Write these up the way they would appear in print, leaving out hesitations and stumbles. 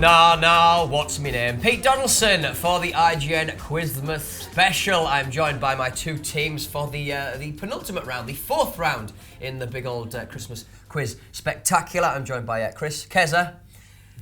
No, what's my name? Pete Donaldson for the IGN Quizmas special. I'm joined by my two teams for the penultimate round, the fourth round in the big old Christmas quiz spectacular. I'm joined by Chris Keza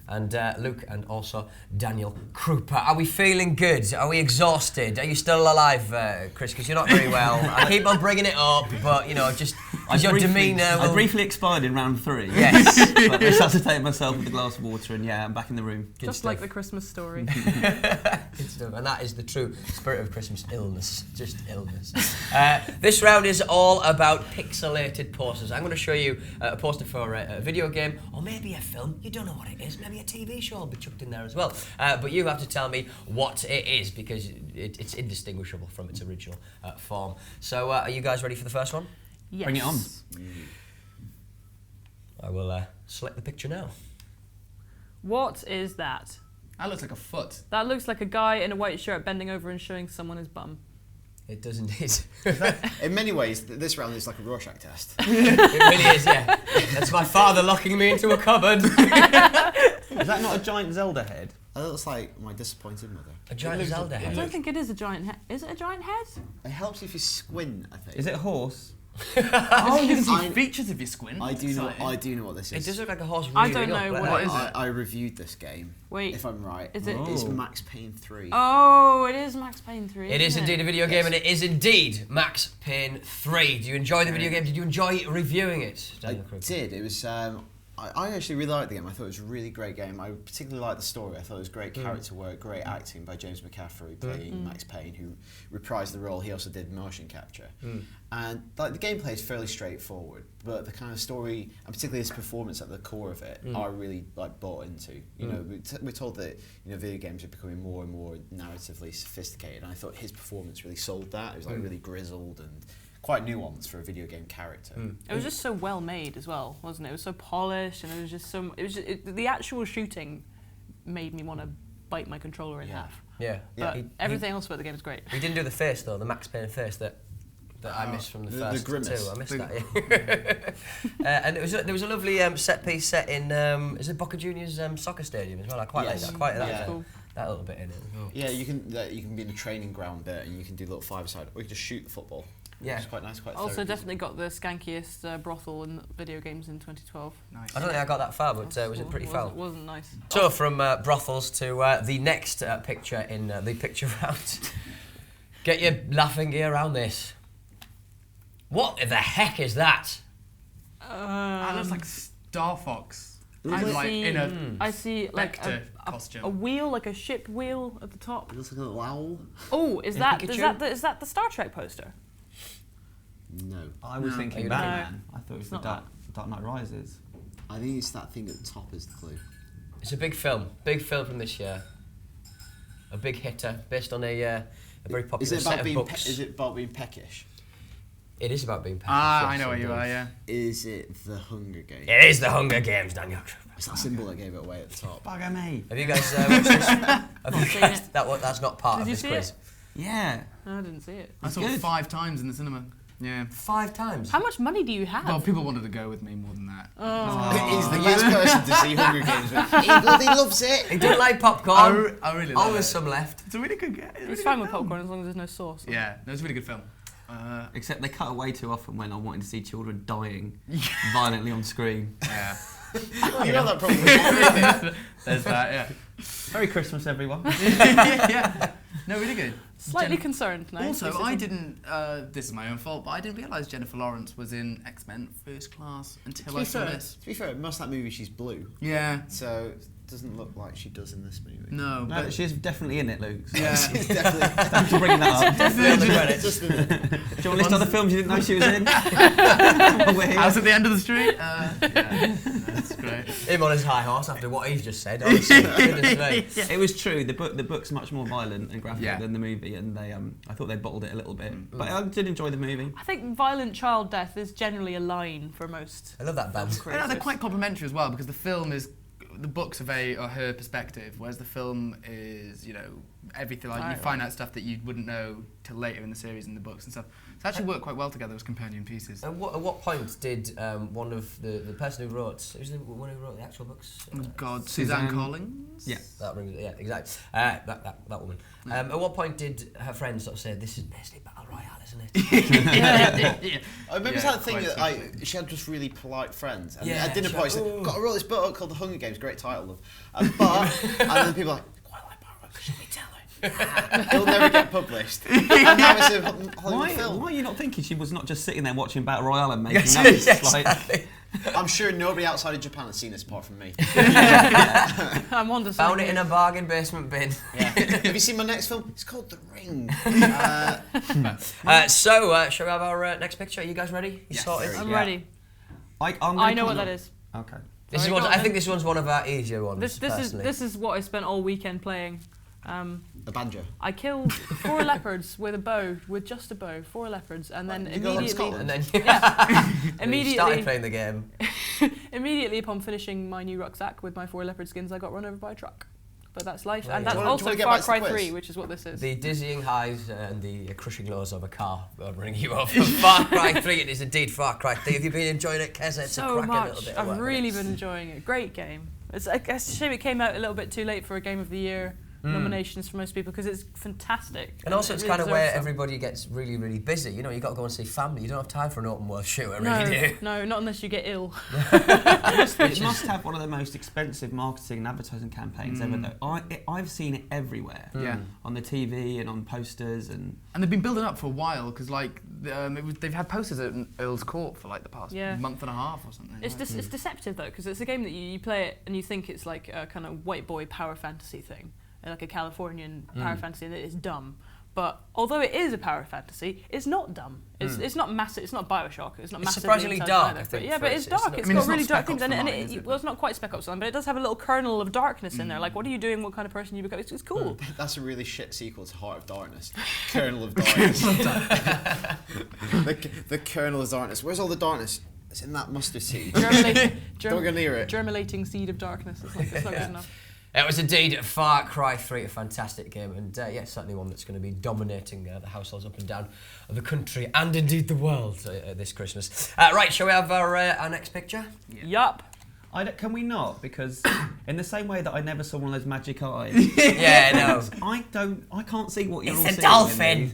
and Luke and also Daniel Krupa. Are we feeling good? Are we exhausted? Are you still alive, Chris? Because you're not very well. I keep on bringing it up, but you know, just your demeanour. I briefly expired in round 3. Yes. But I resuscitated myself with a glass of water, and yeah, I'm back in the room. Good just stuff. Like the Christmas story. Good stuff. And that is the true spirit of Christmas, illness. Just illness. This round is all about pixelated posters. I'm going to show you a poster for a video game, or maybe a film. You don't know what it is. Maybe a TV show will be chucked in there as well. But you have to tell me what it is, because it's indistinguishable from its original form. So are you guys ready for the first one? Yes. Bring it on. I will select the picture now. What is that? That looks like a foot. That looks like a guy in a white shirt bending over and showing someone his bum. It does indeed. In many ways, this round is like a Rorschach test. It really is, yeah. That's my father locking me into a cupboard. Is that not a giant Zelda head? That looks like my disappointed mother. A giant Zelda head. I don't think it is a giant head. Is it a giant head? It helps if you squint, I think. Is it a horse? Oh, you can see features if you squint. I do know what this is. It does look like a horse. I don't know what it is. I reviewed this game. Wait. If I'm right. Is it? It's Max Payne 3. Oh, it is Max Payne 3. It is indeed a video game, and it is indeed Max Payne 3. Do you enjoy the video game? Did you enjoy reviewing it, Daniel Krupa? I did. It was. I actually really liked the game. I thought it was a really great game. I particularly liked the story. I thought it was great character work, great acting by James McCaffrey playing Max Payne, who reprised the role. He also did motion capture. And like the gameplay is fairly straightforward, but the kind of story, and particularly his performance at the core of it, I really like bought into. You know, we're told that video games are becoming more and more narratively sophisticated, and I thought his performance really sold that. It was like really grizzled and quite nuanced for a video game character. It was just so well made as well, wasn't it? It was so polished, and it was just so. The actual shooting made me want to bite my controller in half. Yeah. But everything else about the game is great. He didn't do the face though, the Max Payne face that I missed from the first grimace. two. I missed that. Yeah. And there was a lovely set piece set in is it Boca Juniors soccer stadium as well. I quite like that. Quite like that little bit in it. Oh. Yeah, you can be in a training ground there, and you can do a little 5-a-side, or you can just shoot the football. Yeah, it's quite nice. Quite also, definitely got the skankiest brothel in video games in 2012. Nice. I don't think I got that far, but was it pretty foul? It wasn't nice. So from brothels to the next picture in the picture round. Get your laughing gear around this. What the heck is that? That looks like Star Fox. I see like costume. A wheel, like a ship wheel at the top. It looks like a little owl. Oh, is that the Star Trek poster? No. I was thinking Batman. I thought it was the Dark Knight Rises. I think it's that thing at the top is the clue. It's a big film from this year. A big hitter based on a very popular set of books. Is it about being peckish? It is about being peckish. I know where you are, yeah. Is it the Hunger Games? It is the Hunger Games, Daniel. It's that symbol that gave it away at the top. Bugger me. Have you guys watched this? Have you guys, that's not part of this quiz. Yeah. I didn't see it. I saw it 5 times in the cinema. Yeah. 5 times? How much money do you have? Well, people wanted to go with me more than that. He's the best person to see Hunger Games with. He bloody loves it. He doesn't like popcorn. I really love it. Always some left. It's a really good game. It's fine with popcorn as long as there's no sauce. Yeah, no, it's a really good film. Except they cut away too often when I'm wanting to see children dying violently on screen. Yeah. You know that problem. There's that, yeah. Merry Christmas, everyone. Yeah. No, really good. Slightly concerned now. Also, I didn't, this is my own fault, but I didn't realise Jennifer Lawrence was in X-Men First Class until I saw this. To be fair, most of that movie she's blue. Yeah. So it doesn't look like she does in this movie. No, but she's definitely in it, Luke. So. Yeah. She's definitely. Thanks for bringing that up. Definitely just in it. Do you want to list other films you didn't know she was in? House at the End of the Street? Yeah. That's great. Him on his high horse after what he's just said. Honestly, It was true. The book's much more violent and graphic than the movie, and they I thought they bottled it a little bit. But I did enjoy the movie. I think violent child death is generally a line for most. I love that band. Yeah, they're quite complimentary as well, because the books are her perspective, whereas the film is, everything like you find out stuff that you wouldn't know till later in the series and the books and stuff. So it actually work quite well together as companion pieces. At what point did one of the person who wrote, who's the one who wrote the actual books? Oh God, Suzanne Collins? Friends? Yeah. Yeah, exactly. That woman. At what point did her friends sort of say, "This is basically battle royale, isn't it?" I remember that thing that she had just really polite friends. And at dinner party, she said, "Got to roll this book called The Hunger Games." Great title, love. And then people are like, "Quite like battle royale. Should we tell her?" It'll never get published. And now it's a Hollywood film. Why are you not thinking she was not just sitting there watching Battle Royale and making notes? Exactly. I'm sure nobody outside of Japan has seen this apart from me. I'm on to Found it in a bargain basement bin. Yeah. Have you seen my next film? It's called The Ring. So, shall we have our next picture? Are you guys ready? You sorted? I'm ready. I know what that is. Okay. This is one. I think this one's one of our easier ones. This is what I spent all weekend playing. A banjo. I killed 4 leopards with a bow, with just a bow, 4 leopards, and then immediately, And then immediately started playing the game. immediately upon finishing my new rucksack with my 4 leopard skins, I got run over by a truck. But that's life, Right. and that's Do you wanna also get Far back to the Cry quiz? 3, which is what this is. The dizzying highs and the crushing lows of a car bring you off. Far Cry 3, it is indeed Far Cry 3. Have you been enjoying it, Kez? It's So a cracking little much. bit of work, I've really been enjoying it. Great game. It's a shame it came out a little bit too late for a Game of the Year nominations for most people because it's fantastic. And also, it's it really kind of where deserves some. everybody gets really, really busy. You know, you got to go and see family. You don't have time for an open world shooter, No, really, do you? no, not unless you get ill. It must have one of the most expensive marketing and advertising campaigns ever, though. I've seen it everywhere. Yeah. On the TV and on posters and... And they've been building up for a while because, like, they've had posters at Earl's Court for like the past month and a half or something. It's deceptive though because it's a game that you play it and you think it's like a kind of white boy power fantasy thing, like a Californian power fantasy, and it's dumb. But although it is a power fantasy, it's not dumb. It's not massive. It's not Bioshock. It's not massively surprisingly intense dark, either. I think, But yeah, for but it. it's It's dark. not- It's I mean, got it's really not dark Spec things, Ops and The Line, is it? well, it's not quite Spec Ops The Line, but it does have a little kernel of darkness in there. Like, what are you doing? What kind of person you become? It's cool. That's a really shit sequel to Heart of Darkness. Kernel of Darkness. the Kernel of Darkness. Where's all the darkness? It's in that mustard seed. Don't go near it. Germinating seed of darkness. It's not good enough. It was indeed Far Cry 3, a fantastic game, and certainly one that's going to be dominating the households up and down the country and indeed the world this Christmas. Right, shall we have our next picture? Yup. Can we not? Because in the same way that I never saw one of those magic eyes, Yeah, no. I can't see what you're all It's a seeing in dolphin. these.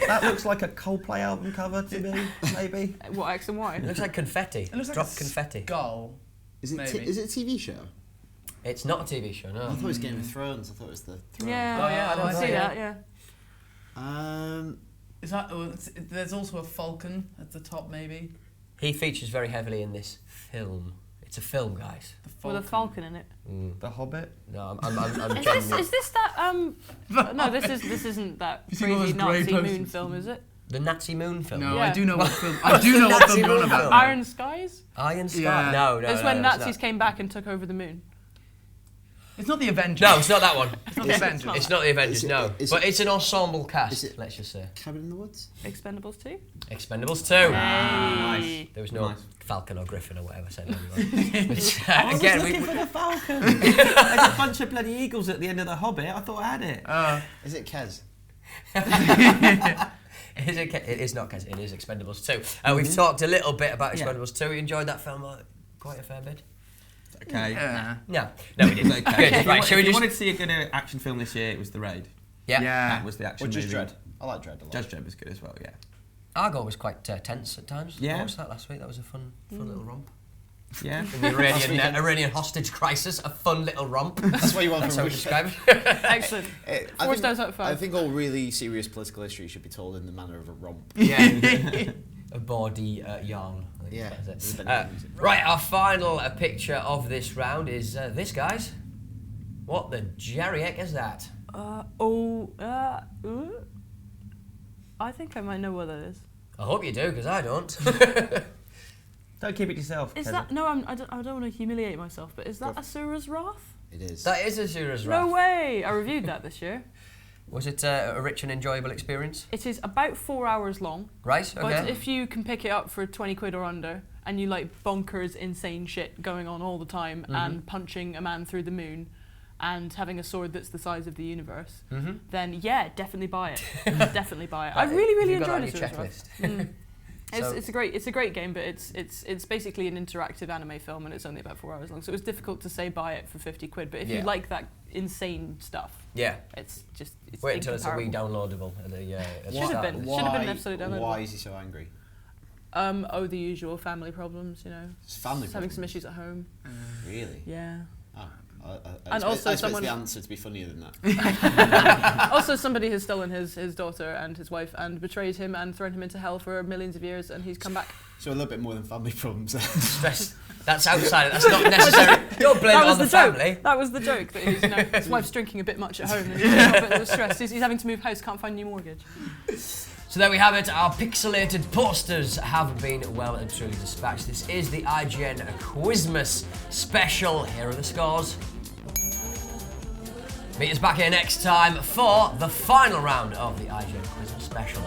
That looks like a Coldplay album cover to me, maybe. What, X and Y? It looks like confetti. It looks like Drop a confetti. skull. Is it Maybe. is it a TV show? It's not a TV show, no. I thought it was Game of Thrones. I thought it was the throne. Yeah. Oh, yeah, I I don't see know, that. Yeah. Is that? There's also a falcon at the top, maybe. He features very heavily in this film. It's a film, guys. The With a falcon in it. The Hobbit. No, I'm Is genuinely... this that no, this isn't that You see all crazy those grey Nazi posters? moon film, is it? The Nazi Moon film? No, Yeah. I do know what film. I do know what Nazi film you're on film. about. Iron Skies? Iron Sky? Yeah. No, It's no, when no, Nazis came back and took over the moon. It's not the Avengers. No, it's not that one. It's not the Avengers. It's not the Avengers, Is it- no. is But it- it's an ensemble cast, is it- let's just say. Cabin in the Woods. Expendables 2? Expendables 2. Hey. There was no Nice. Falcon or Griffin or whatever said anyway. But, I was again, looking for the falcon. There's a bunch of bloody eagles at the end of the Hobbit. I thought I had it. Is it Kez? it is not Kez, it is Expendables 2. We've talked a little bit about Yeah. Expendables 2. You enjoyed that film quite a fair bit? Okay. Yeah. No, we didn't. It's okay. Good, right, shall we If you just... wanted to see a good action film this year, it was The Raid. Yeah. That was the action Or Judge movie. Dredd. I like Dredd a lot. Judge Dredd was good as well, yeah. Argo was quite tense at times. Yeah. I watched that last week. That was a fun little romp. Yeah. In the Iranian hostage crisis, a fun little romp. That's what you want That's from how we Russia. describe it. Excellent. I 4 think- stars out of 5. I think all really serious political history should be told in the manner of a romp. Yeah. A baudy yarn. I think Yeah. that's it. With a bit of music. Right, our final picture of this round is this, guys. What the jerry heck is that? I think I might know what that is. I hope you do, because I don't. Don't keep it yourself. Is Keza. that no? I don't want to humiliate myself, but is that Veceras Wrath? It is. That is a Veceras Wrath. No way! I reviewed that this year. Was it a rich and enjoyable experience? It is about 4 hours long, Right, but okay. if you can pick it up for 20 quid or under, and you like bonkers, insane shit going on all the time, and punching a man through the moon, and having a sword that's the size of the universe, then yeah, definitely buy it. Definitely buy it. I really, really You've got enjoyed that on it. your checklist. It's a great game, but it's basically an interactive anime film, and it's only about 4 hours long. So it was difficult to say buy it for 50 quid. But if you like that insane stuff, it's wait until it's a wee downloadable. Should have been an episode downloadable. Why is he so angry? The usual family problems, you know. Having some issues at home. Really? Yeah. Oh. And also I expect the answer to be funnier than that. Also, somebody has stolen his daughter and his wife and betrayed him and thrown him into hell for millions of years, and he's come back. So a little bit more than family problems. Stress. That's outside. That's not necessary. Don't blame it on the family. That was the joke. That his wife's drinking a bit much at home and he's got a bit of stress. He's having to move house, can't find a new mortgage. So there we have it. Our pixelated posters have been well and truly dispatched. This is the IGN Quizmas special. Here are the scores. Meet us back here next time for the final round of the IGN Quizmas special.